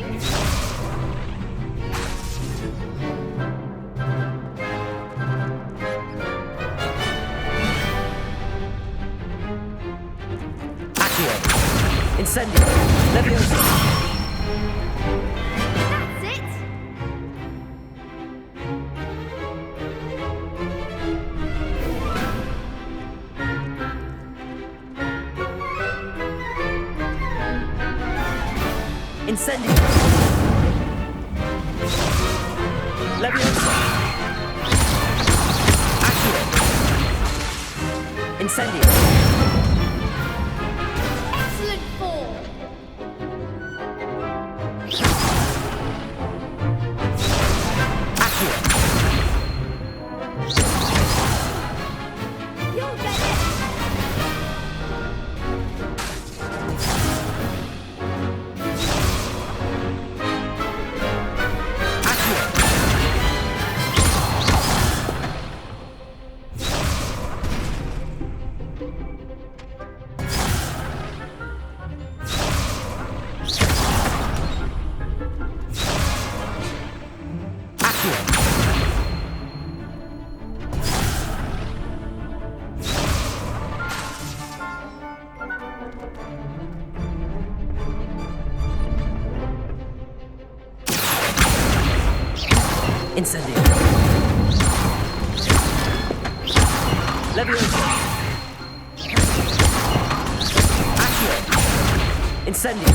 something? Incendio! Leviosa! That's it! Incendio! Leviosa! Accio! Incendio! Excellent form! Accio! You'll get it! Incendio! Leviosa! Accio! Incendio!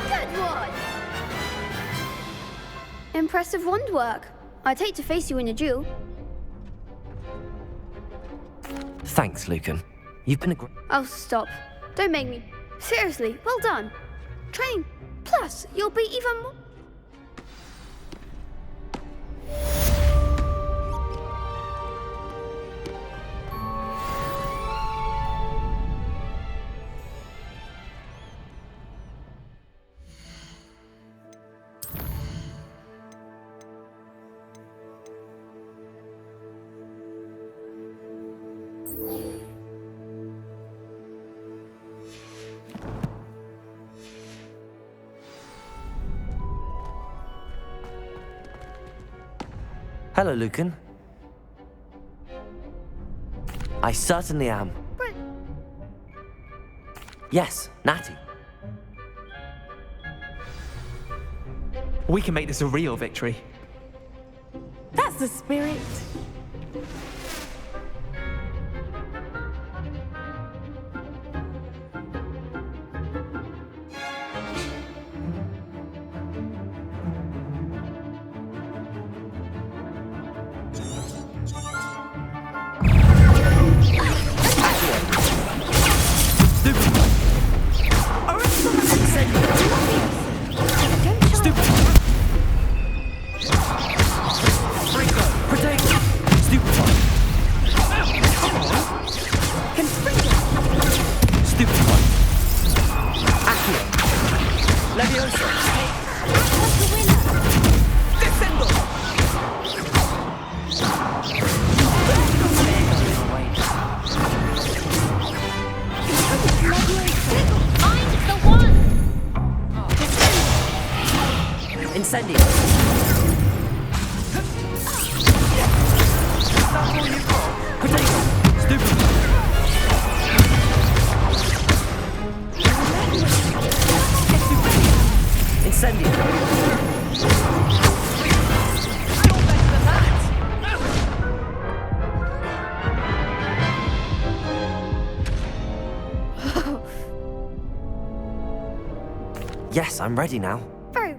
Good one! Impressive wand work. I'd hate to face you in a duel. Thanks, Lucan. You've been a great... Oh, stop. Don't make me... Seriously, well done. Training plus, you'll be even more... Hello, Lucan. I certainly am. But Yes, Natty. We can make this a real victory. That's the spirit. Incendio! Potato! Stupid! Incendio! Yes, I'm ready now. very...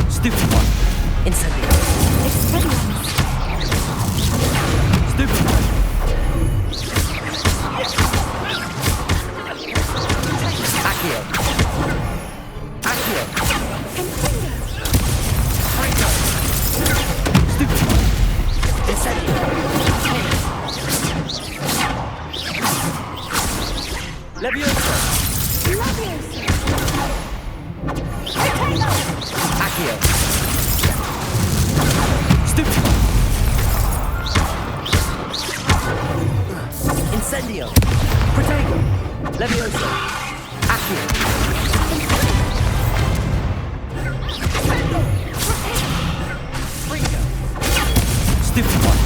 Stupid one. Incendio. Stupid one. Accio. Accio. Stupid one. Incendio. Leviosa. Accio. Stupid. Incendio. Protego. Levioso. Accio. Fringo. Stupid one.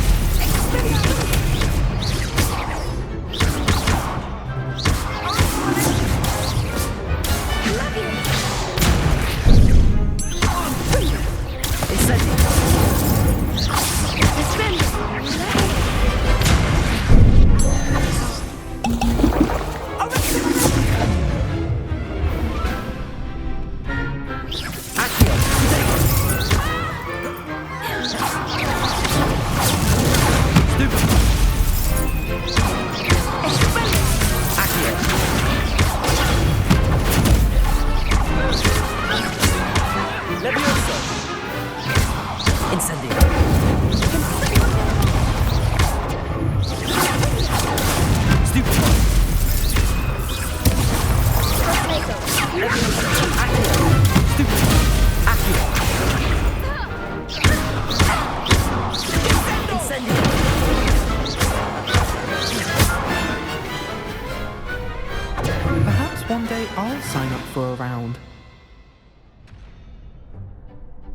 Perhaps one day I'll sign up for a round.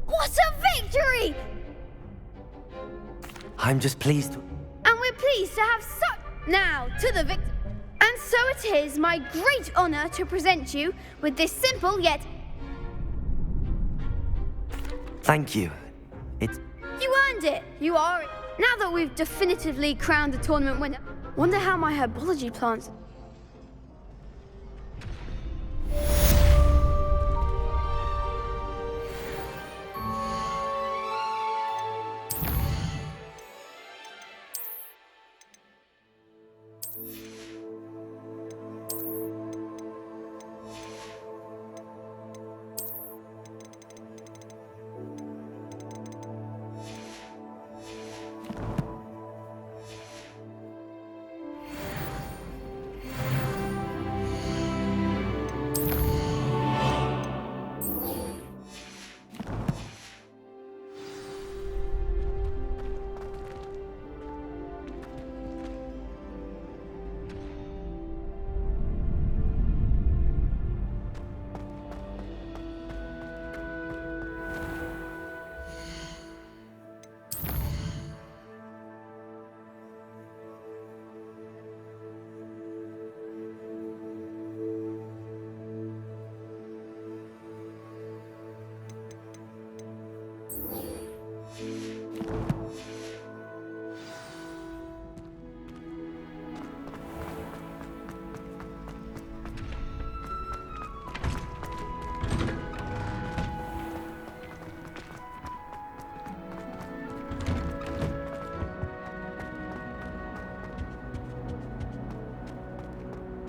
What a victory! I'm just pleased. And we're pleased to have now to the victor. And so it is my great honor to present you with this simple yet... Thank you. You earned it. You are... Now that we've definitively crowned the tournament winner, wonder how my herbology plants...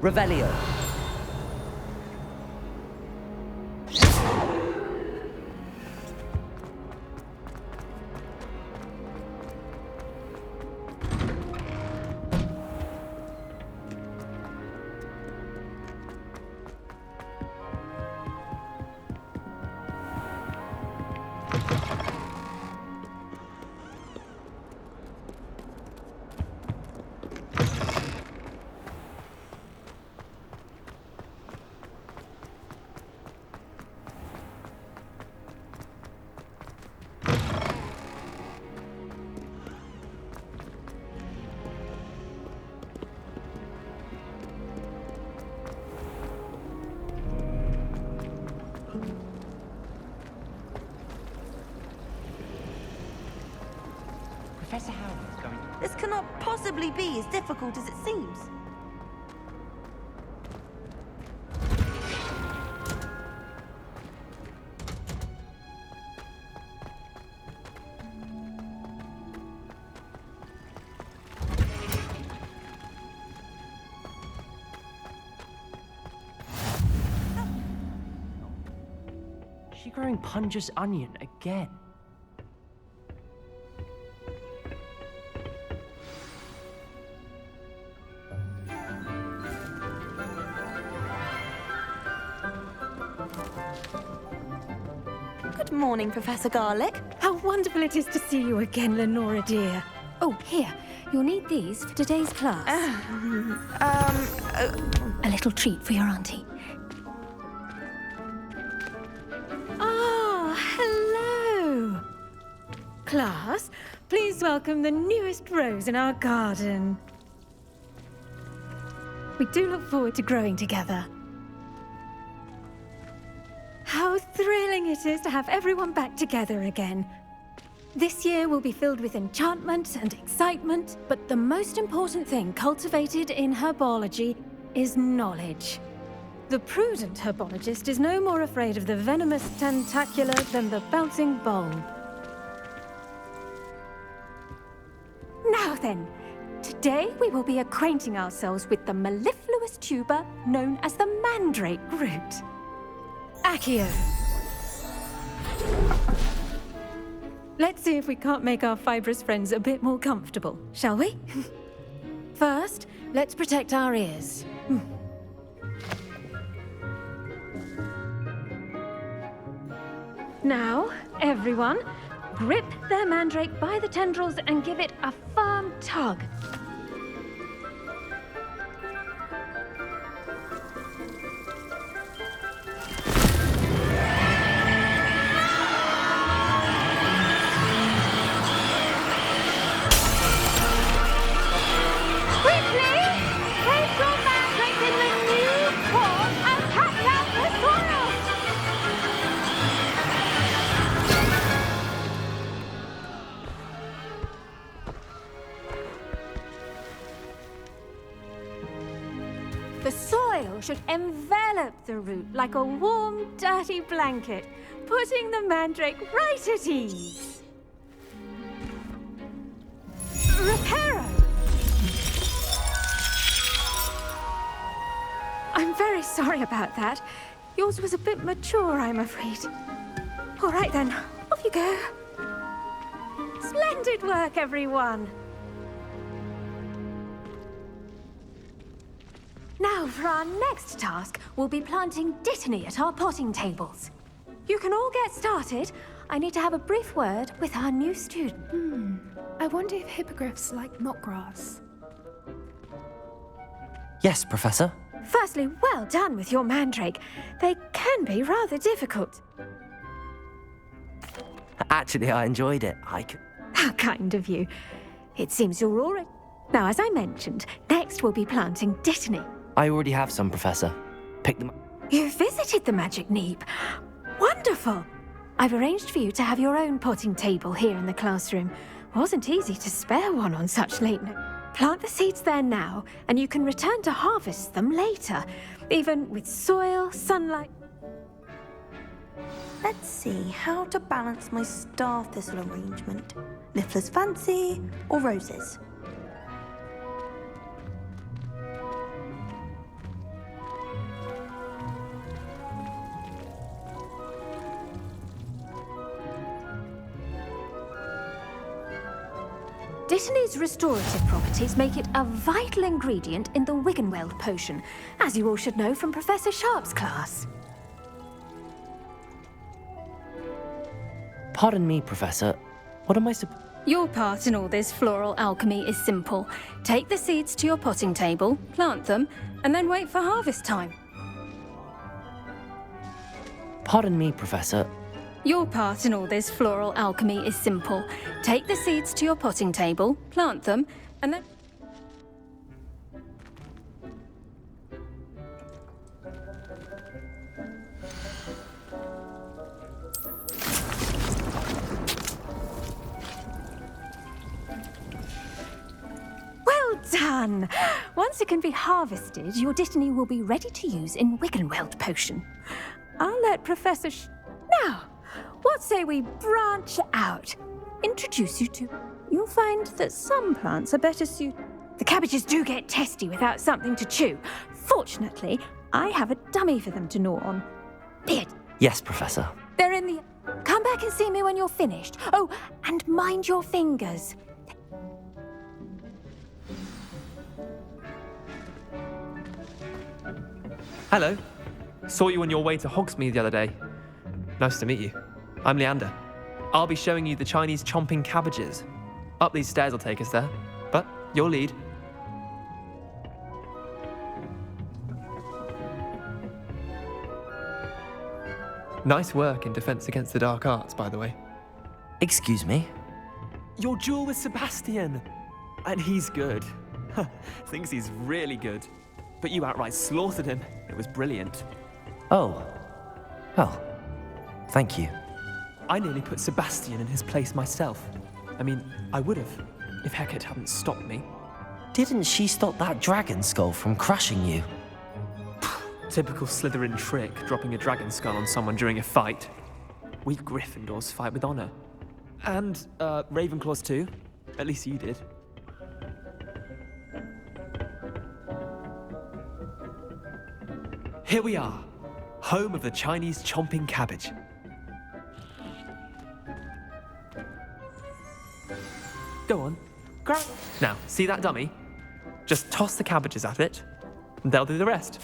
Revelio. Professor Howard's going. This cannot possibly be as difficult as it seems. Is she growing Punja's onion again? Good morning, Professor Garlic. How wonderful it is to see you again, Lenora dear. Oh, here. You'll need these for today's class. A little treat for your auntie. Ah, hello. Class, please welcome the newest rose in our garden. We do look forward to growing together. How thrilling it is to have everyone back together again. This year will be filled with enchantment and excitement, but the most important thing cultivated in herbology is knowledge. The prudent herbologist is no more afraid of the venomous tentacula than the bouncing bulb. Now then, today we will be acquainting ourselves with the mellifluous tuber known as the mandrake root. Accio. Let's see if we can't make our fibrous friends a bit more comfortable, shall we? First, let's protect our ears. Now, everyone, grip their mandrake by the tendrils and give it a firm tug. The soil should envelop the root like a warm, dirty blanket, putting the mandrake right at ease. Reparo! I'm very sorry about that. Yours was a bit mature, I'm afraid. All right then, off you go. Splendid work, everyone. Now, for our next task, we'll be planting dittany at our potting tables. You can all get started. I need to have a brief word with our new student. I wonder if hippogriffs like knotgrass. Yes, Professor. Firstly, well done with your mandrake. They can be rather difficult. Actually, I enjoyed it. How kind of you. It seems you're all right. Now, as I mentioned, next we'll be planting dittany. I already have some, Professor. Pick them up. You visited the Magic Neep. Wonderful. I've arranged for you to have your own potting table here in the classroom. Wasn't easy to spare one on such late notice. Plant the seeds there now, and you can return to harvest them later, even with soil, sunlight. Let's see how to balance my star thistle arrangement. Niffler's fancy or roses? Dittany's restorative properties make it a vital ingredient in the Wiggenweld potion, as you all should know from Professor Sharp's class. Pardon me, Professor. What am I supposed... Your part in all this floral alchemy is simple. Take the seeds to your potting table, plant them, and then wait for harvest time. Pardon me, Professor. Your part in all this floral alchemy is simple. Take the seeds to your potting table, plant them, and then... Well done! Once it can be harvested, your dittany will be ready to use in Wiggenweld potion. I'll let Professor Now, what say we branch out? Introduce you to... You'll find that some plants are better suited... The cabbages do get testy without something to chew. Fortunately, I have a dummy for them to gnaw on. Beard. Yes, Professor. They're in the... Come back and see me when you're finished. Oh, and mind your fingers. Hello. Saw you on your way to Hogsmeade the other day. Nice to meet you. I'm Leander. I'll be showing you the Chinese chomping cabbages. Up these stairs will take us there, but you'll lead. Nice work in Defense Against the Dark Arts, by the way. Excuse me? Your duel with Sebastian! And he's good. Thinks he's really good. But you outright slaughtered him. It was brilliant. Oh. Well, thank you. I nearly put Sebastian in his place myself. I mean, I would have, if Hecate hadn't stopped me. Didn't she stop that dragon skull from crushing you? Typical Slytherin trick, dropping a dragon skull on someone during a fight. We Gryffindors fight with honor. And, Ravenclaws too. At least you did. Here we are, home of the Chinese chomping cabbage. Go on, grab. Now, see that dummy? Just toss the cabbages at it, and they'll do the rest.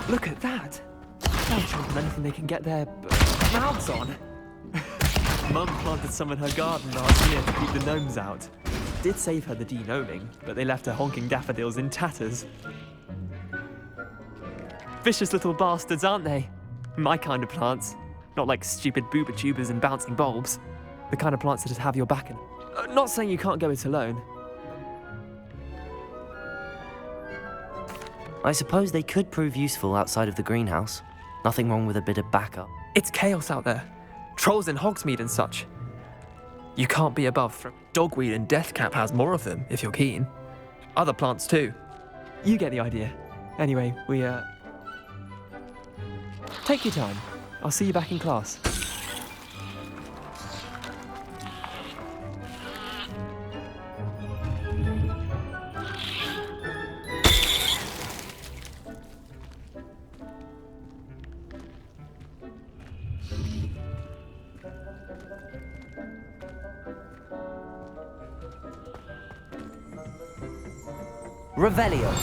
Look at that! They'll show them anything they can get their mouths on. Mum planted some in her garden last year to keep the gnomes out. Did save her the de-gnoming, but they left her honking daffodils in tatters. Vicious little bastards, aren't they? My kind of plants. Not like stupid booba tubers and bouncing bulbs. The kind of plants that just have your back and... not saying you can't go it alone. I suppose they could prove useful outside of the greenhouse. Nothing wrong with a bit of backup. It's chaos out there. Trolls in Hogsmeade and such. You can't be above from dogweed, and Deathcap has more of them, if you're keen. Other plants too. You get the idea. Anyway, take your time. I'll see you back in class. Revelio.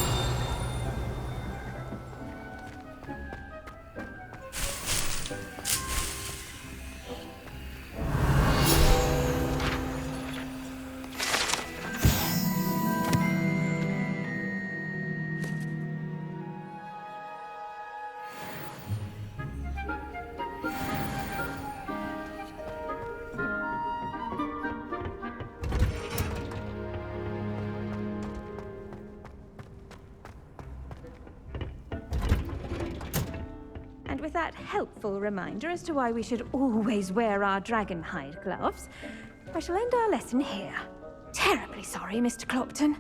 With that helpful reminder as to why we should always wear our dragon hide gloves, I shall end our lesson here. Terribly sorry, Mr. Clopton.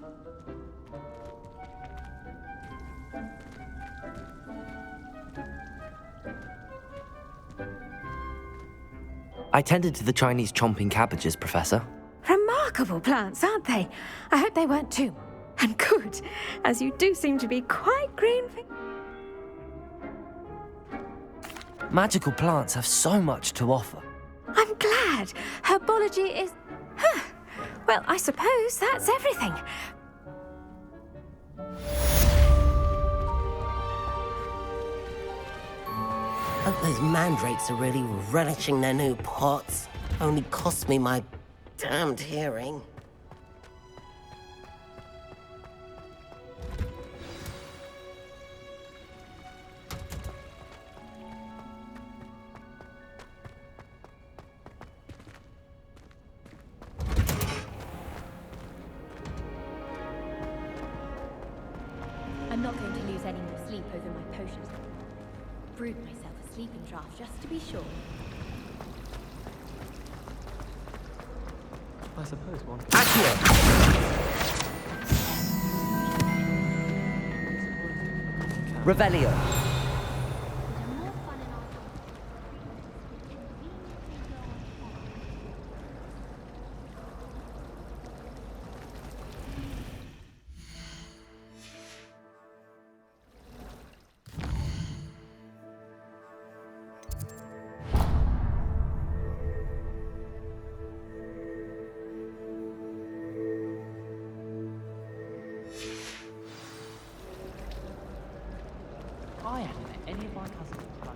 I tended to the Chinese chomping cabbages, Professor. Remarkable plants, aren't they? I hope they weren't too... and good, as you do seem to be quite green. Magical plants have so much to offer. I'm glad. Herbology is... Well, I suppose that's everything. Hope those mandrakes are really relishing their new pots. Only cost me my damned hearing. I'm not going to lose any more sleep over my potions. Brewed myself a sleeping draft just to be sure. I suppose one. Revelio. I hadn't met any of my cousins until I...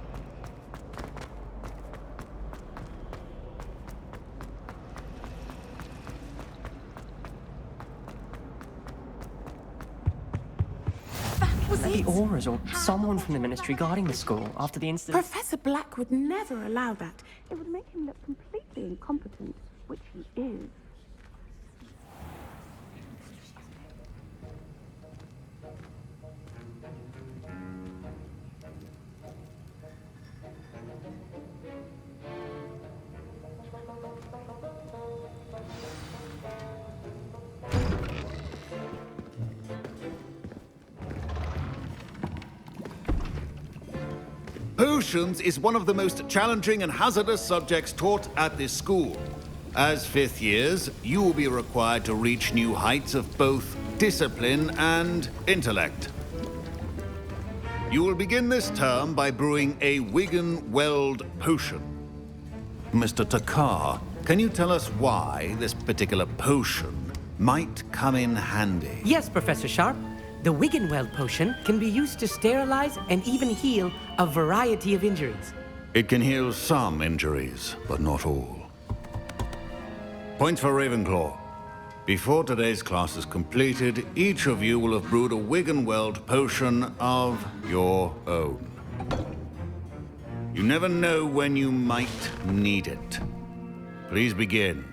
Was Maybe it? Aura's or someone from the ministry guarding the school after the incident. Professor Black would never allow that. It would make him look completely incompetent, which he is. Potions is one of the most challenging and hazardous subjects taught at this school. As fifth years, you will be required to reach new heights of both discipline and intellect. You will begin this term by brewing a Wigan-Weld potion. Mr. Takar, can you tell us why this particular potion might come in handy? Yes, Professor Sharp. The Wigan-Weld potion can be used to sterilize and even heal a variety of injuries. It can heal some injuries, but not all. Points for Ravenclaw. Before today's class is completed, each of you will have brewed a Wigan-Weld potion of your own. You never know when you might need it. Please begin.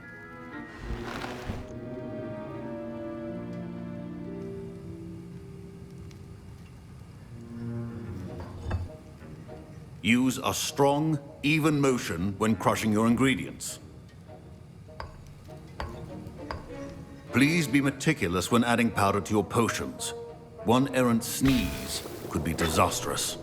Use a strong, even motion when crushing your ingredients. Please be meticulous when adding powder to your potions. One errant sneeze could be disastrous.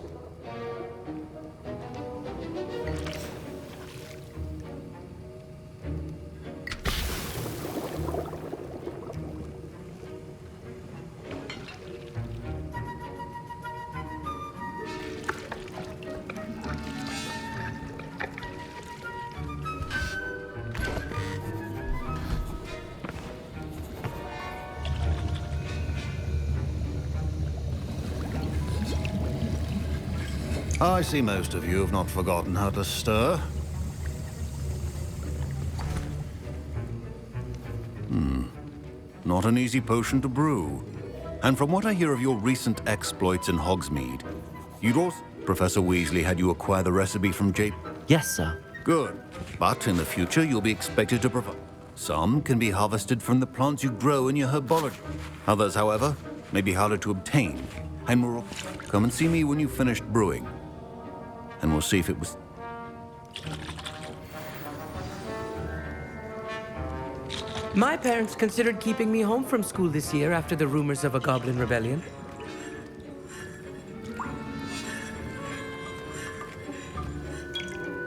I see most of you have not forgotten how to stir. Not an easy potion to brew. And from what I hear of your recent exploits in Hogsmeade, you'd also... Professor Weasley had you acquire the recipe from J... Yes, sir. Good. But in the future, you'll be expected to provide... Some can be harvested from the plants you grow in your herbology. Others, however, may be harder to obtain. And more... Come and see me when you've finished brewing. And we'll see if it was... My parents considered keeping me home from school this year after the rumors of a goblin rebellion.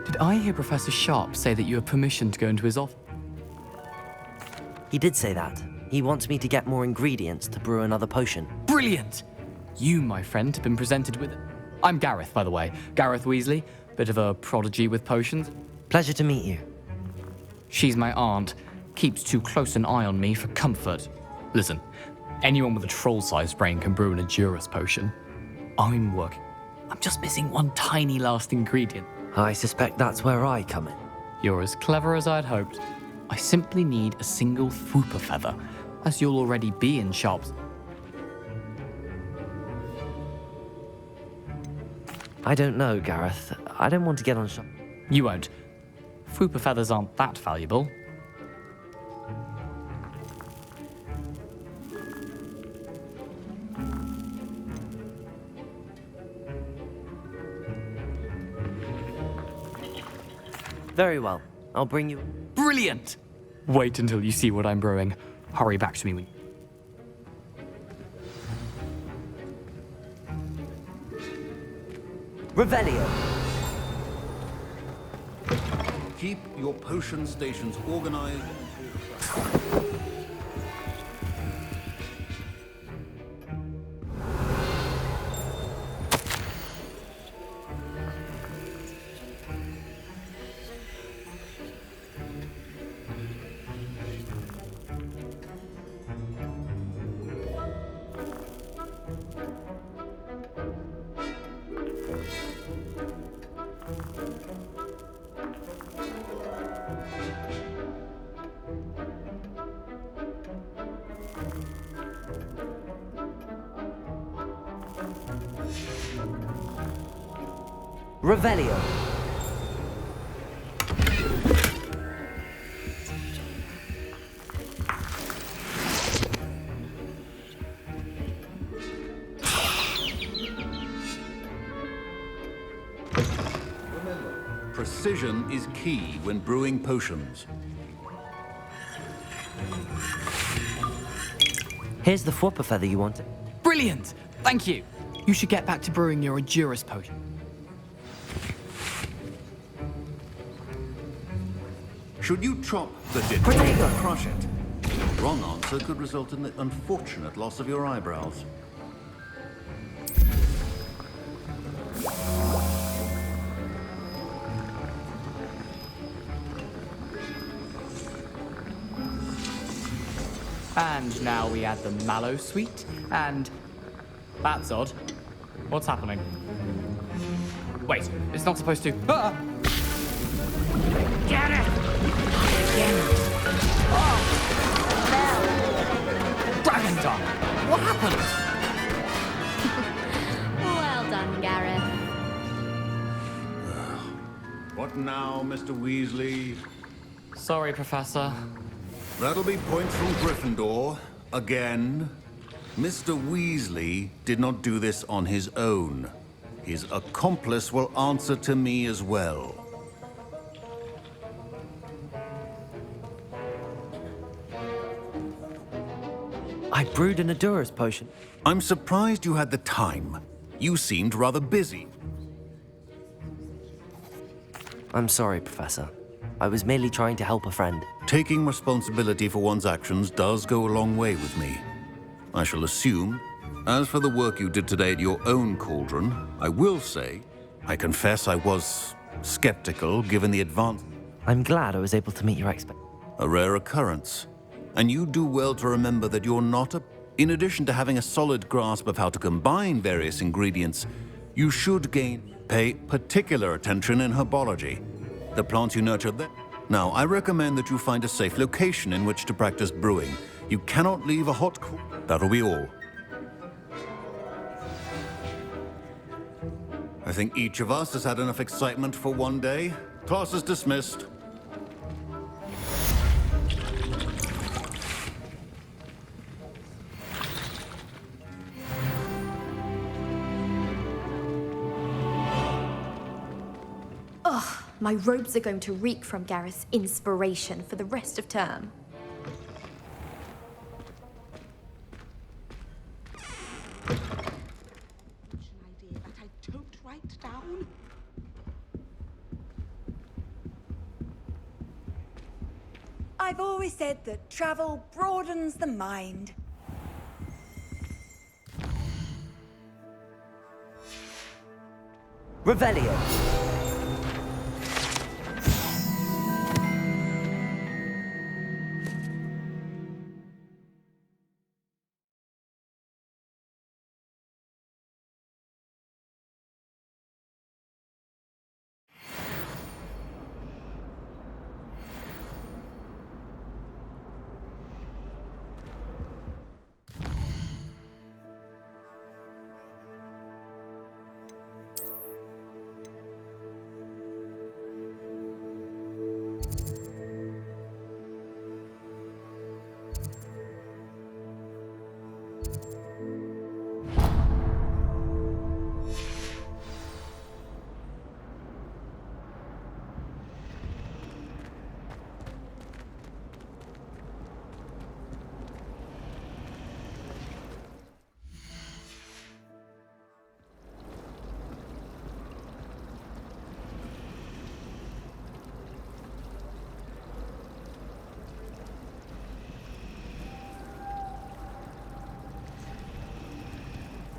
Did I hear Professor Sharp say that you have permission to go into his office? He did say that. He wants me to get more ingredients to brew another potion. Brilliant! You, my friend, have been presented with... I'm Gareth, by the way. Gareth Weasley. Bit of a prodigy with potions. Pleasure to meet you. She's my aunt. Keeps too close an eye on me for comfort. Listen, anyone with a troll-sized brain can brew an Edurus potion. I'm just missing one tiny last ingredient. I suspect that's where I come in. You're as clever as I'd hoped. I simply need a single Fwooper feather, as you'll already be in shops. I don't know, Gareth. I don't want to get on shop. You won't. Fwooper feathers aren't that valuable. Very well. I'll bring you... Brilliant! Wait until you see what I'm brewing. Hurry back to me when... Revelio. Keep your potion stations organized. Revelio. Precision is key when brewing potions. Here's the Fwopper feather you wanted. Brilliant! Thank you. You should get back to brewing your Endurus potion. Should you chop the ditch or crush it? Wrong answer could result in the unfortunate loss of your eyebrows. And now we add the mallow sweet, and... That's odd. What's happening? Wait, it's not supposed to... Ah! Get it! Dragon Dung! What happened? Well done, Gareth. What now, Mr. Weasley? Sorry, Professor. That'll be points from Gryffindor. Again. Mr. Weasley did not do this on his own. His accomplice will answer to me as well. I brewed an Endurus potion. I'm surprised you had the time. You seemed rather busy. I'm sorry, Professor. I was merely trying to help a friend. Taking responsibility for one's actions does go a long way with me. I shall assume. As for the work you did today at your own cauldron, I will say, I confess I was skeptical given the advance. I'm glad I was able to meet your expectations. A rare occurrence. And you do well to remember that you're not a... In addition to having a solid grasp of how to combine various ingredients, you should pay particular attention in herbology. The plants you nurture there. Now, I recommend that you find a safe location in which to practice brewing. You cannot leave a hot... That'll be all. I think each of us has had enough excitement for one day. Class is dismissed. Ugh, my robes are going to reek from Gareth's inspiration for the rest of term. Idea that I don't write down. I've always said that travel broadens the mind. Revelio.